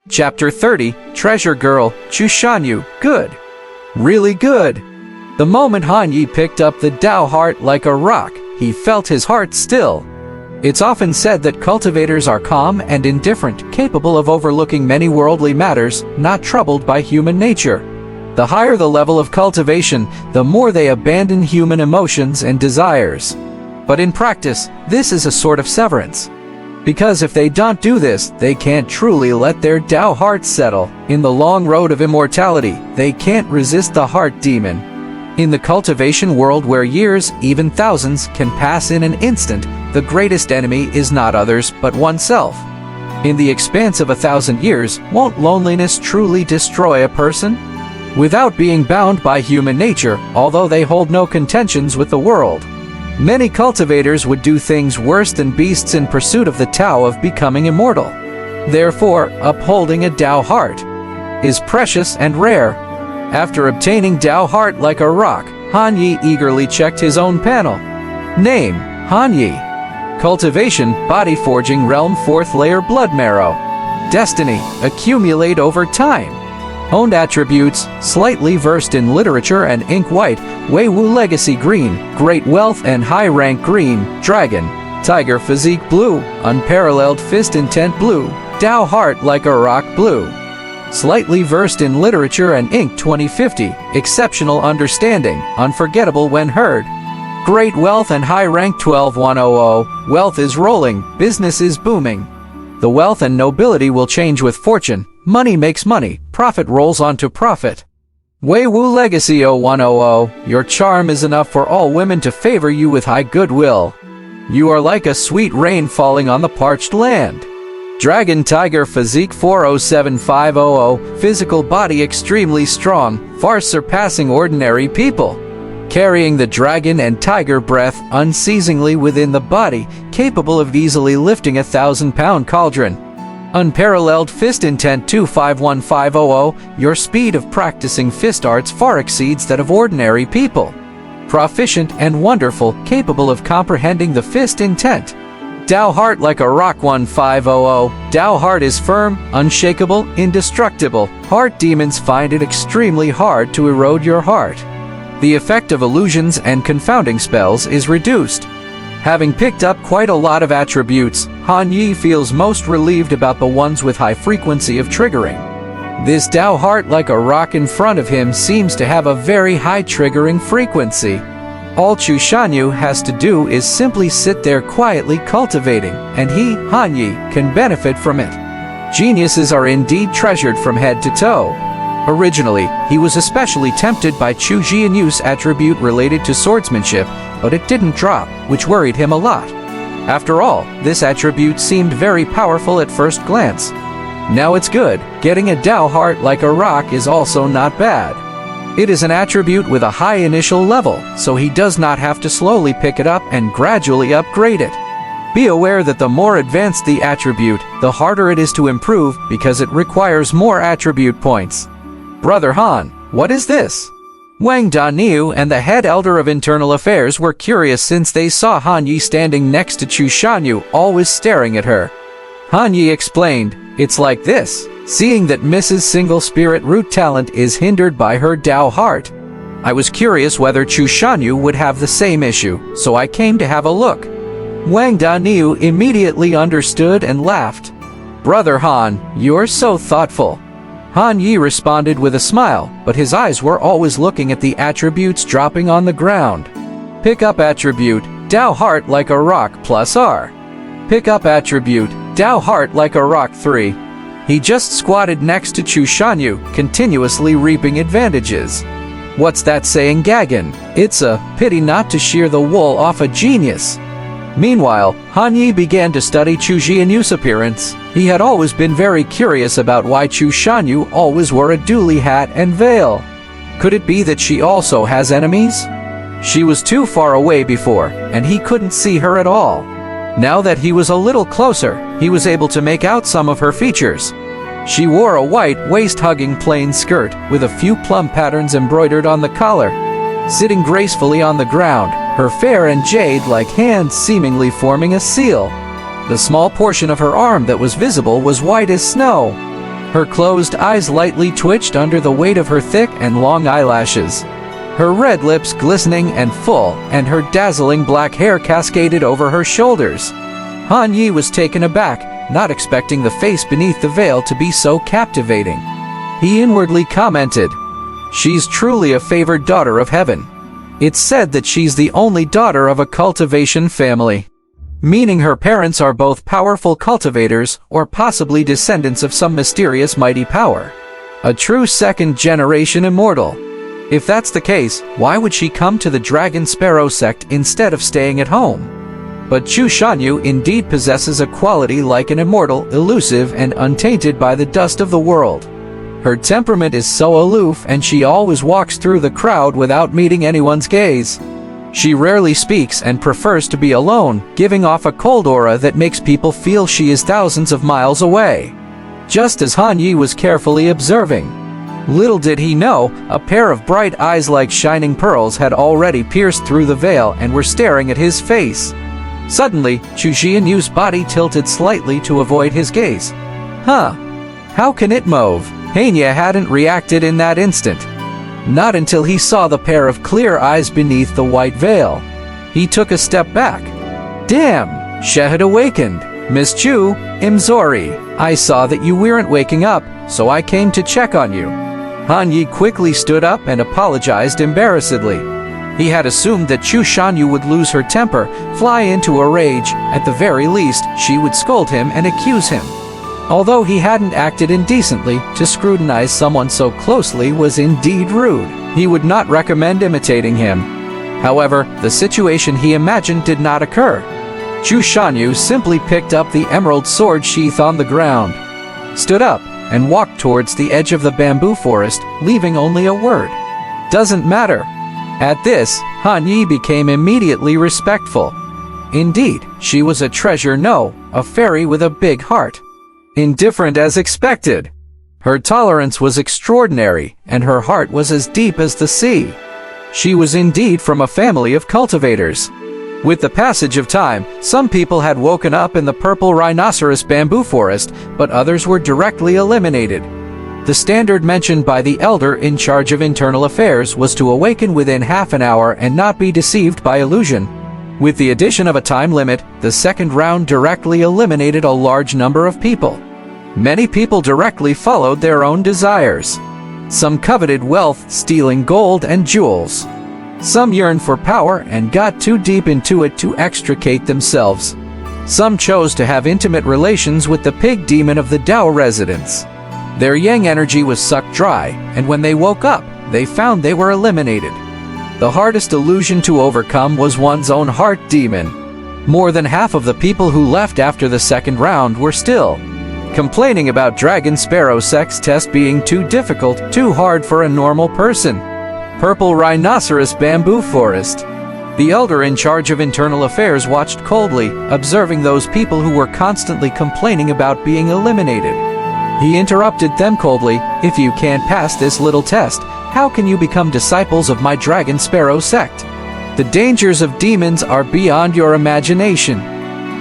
Chapter 30, Treasure Girl, Xianyu, good. Really good. The moment Han Yi picked up the Dao heart like a rock, he felt his heart still. It's often said that cultivators are calm and indifferent, capable of overlooking many worldly matters, not troubled by human nature. The higher the level of cultivation, the more they abandon human emotions and desires. But in practice, this is a sort of severance. Because if they don't do this, they can't truly let their Dao heart settle. In the long road of immortality, they can't resist the heart demon. In the cultivation world where years, even thousands, can pass in an instant, the greatest enemy is not others but oneself. In the expanse of 1,000 years, won't loneliness truly destroy a person? Without being bound by human nature, although they hold no contentions with the world. Many cultivators would do things worse than beasts in pursuit of the Tao of becoming immortal. Therefore, upholding a Dao heart is precious and rare. After obtaining Dao heart like a rock, Han Yi eagerly checked his own panel. Name, Han Yi. Cultivation, body forging realm 4th layer blood marrow. Destiny, accumulate over time. Owned attributes, slightly versed in literature and ink white, Wei Wu legacy green, great wealth and high rank green, dragon, tiger physique blue, unparalleled fist intent blue, Dao heart like a rock blue. Slightly versed in literature and ink 2050, exceptional understanding, unforgettable when heard. Great wealth and high rank 12100, wealth is rolling, business is booming. The wealth and nobility will change with fortune, money makes money, profit rolls onto profit. Wei Wu Legacy 0100, your charm is enough for all women to favor you with high goodwill. You are like a sweet rain falling on the parched land. Dragon Tiger Physique 407500, physical body extremely strong, far surpassing ordinary people. Carrying the dragon and tiger breath unceasingly within the body, capable of easily lifting 1,000-pound cauldron. Unparalleled fist intent 251500, your speed of practicing fist arts far exceeds that of ordinary people. Proficient and wonderful, capable of comprehending the fist intent. Dao heart like a rock 1500, Dao heart is firm, unshakable, indestructible. Heart demons find it extremely hard to erode your heart. The effect of illusions and confounding spells is reduced. Having picked up quite a lot of attributes, Han Yi feels most relieved about the ones with high frequency of triggering. This Dao heart like a rock in front of him seems to have a very high triggering frequency. All Xianyu has to do is simply sit there quietly cultivating, and he, Han Yi, can benefit from it. Geniuses are indeed treasured from head to toe. Originally, he was especially tempted by Xianyu's attribute related to swordsmanship, but it didn't drop, which worried him a lot. After all, this attribute seemed very powerful at first glance. Now it's good, getting a Dao heart like a rock is also not bad. It is an attribute with a high initial level, so he does not have to slowly pick it up and gradually upgrade it. Be aware that the more advanced the attribute, the harder it is to improve because it requires more attribute points. Brother Han, what is this? Wang Daniu and the head elder of internal affairs were curious since they saw Han Yi standing next to Xianyu, always staring at her. Han Yi explained, it's like this, seeing that Mrs. Single Spirit Root Talent is hindered by her Dao heart. I was curious whether Xianyu would have the same issue, so I came to have a look. Wang Daniu immediately understood and laughed. Brother Han, you're so thoughtful. Han Yi responded with a smile, but his eyes were always looking at the attributes dropping on the ground. Pick up attribute, Dao heart like a rock plus R. Pick up attribute, Dao heart like a rock 3. He just squatted next to Xianyu, continuously reaping advantages. What's that saying, Gagan? It's a pity not to shear the wool off a genius. Meanwhile, Han Yi began to study Xianyu's appearance. He had always been very curious about why Xianyu always wore a dooley hat and veil. Could it be that she also has enemies? She was too far away before, and he couldn't see her at all. Now that he was a little closer, he was able to make out some of her features. She wore a white, waist-hugging plain skirt, with a few plum patterns embroidered on the collar. Sitting gracefully on the ground, her fair and jade-like hands seemingly forming a seal. The small portion of her arm that was visible was white as snow. Her closed eyes lightly twitched under the weight of her thick and long eyelashes. Her red lips glistening and full, and her dazzling black hair cascaded over her shoulders. Han Yi was taken aback, not expecting the face beneath the veil to be so captivating. He inwardly commented, "She's truly a favored daughter of heaven. It's said that she's the only daughter of a cultivation family, meaning her parents are both powerful cultivators or possibly descendants of some mysterious mighty power. A true second-generation immortal. If that's the case, why would she come to the Dragon Sparrow sect instead of staying at home? But Xianyu indeed possesses a quality like an immortal, elusive and untainted by the dust of the world. Her temperament is so aloof, and she always walks through the crowd without meeting anyone's gaze. She rarely speaks and prefers to be alone, giving off a cold aura that makes people feel she is thousands of miles away." Just as Han Yi was carefully observing, little did he know, a pair of bright eyes like shining pearls had already pierced through the veil and were staring at his face. Suddenly, Xianyu's body tilted slightly to avoid his gaze. Huh? How can it move? Hanya hadn't reacted in that instant. Not until he saw the pair of clear eyes beneath the white veil. He took a step back. Damn, She had awakened. Miss Chu, I'm sorry. I saw that you weren't waking up, so I came to check on you. Han Yi quickly stood up and apologized embarrassedly. He had assumed that Xianyu would lose her temper, fly into a rage. At the very least, she would scold him and accuse him. Although he hadn't acted indecently, to scrutinize someone so closely was indeed rude. He would not recommend imitating him. However, the situation he imagined did not occur. Xianyu simply picked up the emerald sword sheath on the ground, stood up, and walked towards the edge of the bamboo forest, leaving only a word. Doesn't matter. At this, Han Yi became immediately respectful. Indeed, she was a treasure, no, a fairy with a big heart. Indifferent as expected. Her tolerance was extraordinary, and her heart was as deep as the sea. She was indeed from a family of cultivators. With the passage of time, some people had woken up in the purple rhinoceros bamboo forest, but others were directly eliminated. The standard mentioned by the elder in charge of internal affairs was to awaken within half an hour and not be deceived by illusion. With the addition of a time limit, the second round directly eliminated a large number of people. Many people directly followed their own desires. Some coveted wealth, stealing gold and jewels. Some yearned for power and got too deep into it to extricate themselves. Some chose to have intimate relations with the pig demon of the Dao residents. Their yang energy was sucked dry, and when they woke up, they found they were eliminated. The hardest illusion to overcome was one's own heart demon. More than half of the people who left after the second round were still complaining about Dragon Sparrow sex test being too difficult, too hard for a normal person. Purple Rhinoceros Bamboo Forest. The elder in charge of internal affairs watched coldly, observing those people who were constantly complaining about being eliminated. He interrupted them coldly, "If you can't pass this little test, how can you become disciples of my Dragon Sparrow sect? The dangers of demons are beyond your imagination.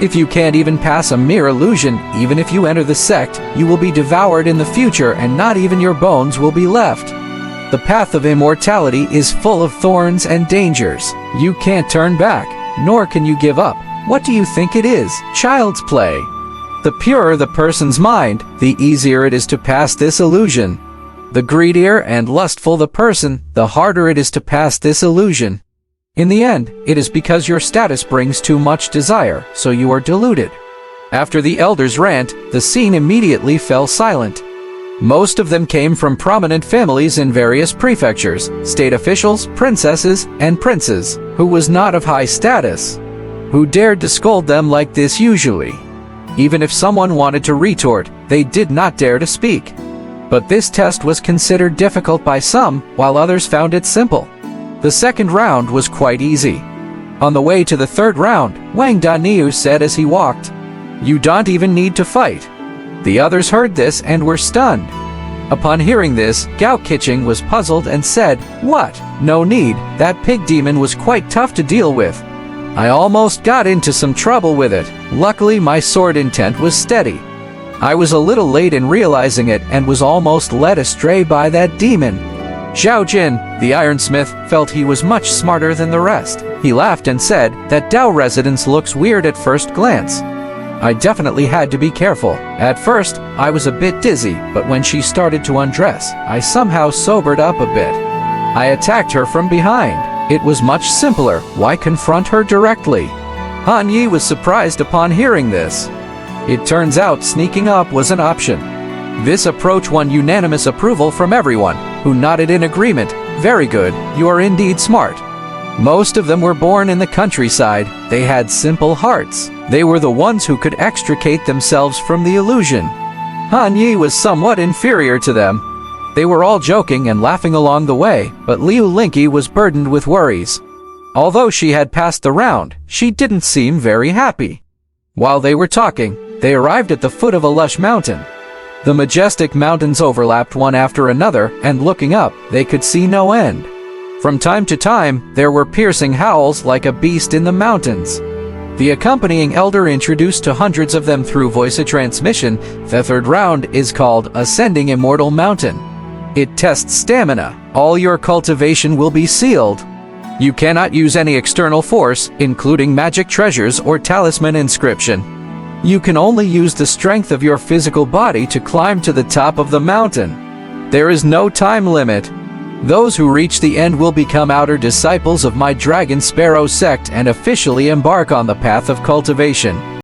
If you can't even pass a mere illusion, even if you enter the sect, you will be devoured in the future and not even your bones will be left. The path of immortality is full of thorns and dangers. You can't turn back, nor can you give up. What do you think it is? Child's play. The purer the person's mind, the easier it is to pass this illusion. The greedier and lustful the person, the harder it is to pass this illusion. In the end, it is because your status brings too much desire, so you are deluded." After the elder's rant, the scene immediately fell silent. Most of them came from prominent families in various prefectures, state officials, princesses, and princes, who was not of high status. Who dared to scold them like this usually? Even if someone wanted to retort, they did not dare to speak. But this test was considered difficult by some, while others found it simple. The second round was quite easy. On the way to the third round, Wang Daniu said as he walked, "You don't even need to fight." The others heard this and were stunned. Upon hearing this, Gao Qiqing was puzzled and said, "What? No need, that pig demon was quite tough to deal with. I almost got into some trouble with it. Luckily my sword intent was steady." I was a little late in realizing it and was almost led astray by that demon. Xiao Jin, the ironsmith, felt he was much smarter than the rest. He laughed and said that Dao residence looks weird at first glance. I definitely had to be careful. At first, I was a bit dizzy, but when she started to undress, I somehow sobered up a bit. I attacked her from behind. It was much simpler. Why confront her directly? Han Yi was surprised upon hearing this. It turns out sneaking up was an option. This approach won unanimous approval from everyone, who nodded in agreement. Very good, you are indeed smart. Most of them were born in the countryside. They had simple hearts. They were the ones who could extricate themselves from the illusion. Han Yi was somewhat inferior to them. They were all joking and laughing along the way, but Liu Linky was burdened with worries. Although she had passed the round, she didn't seem very happy. While they were talking, they arrived at the foot of a lush mountain. The majestic mountains overlapped one after another, and looking up, they could see no end. From time to time, there were piercing howls like a beast in the mountains. The accompanying elder introduced to hundreds of them through voice transmission. The third round is called Ascending Immortal Mountain. It tests stamina. All your cultivation will be sealed. You cannot use any external force, including magic treasures or talisman inscription. You can only use the strength of your physical body to climb to the top of the mountain. There is no time limit. Those who reach the end will become outer disciples of my Dragon Sparrow sect and officially embark on the path of cultivation.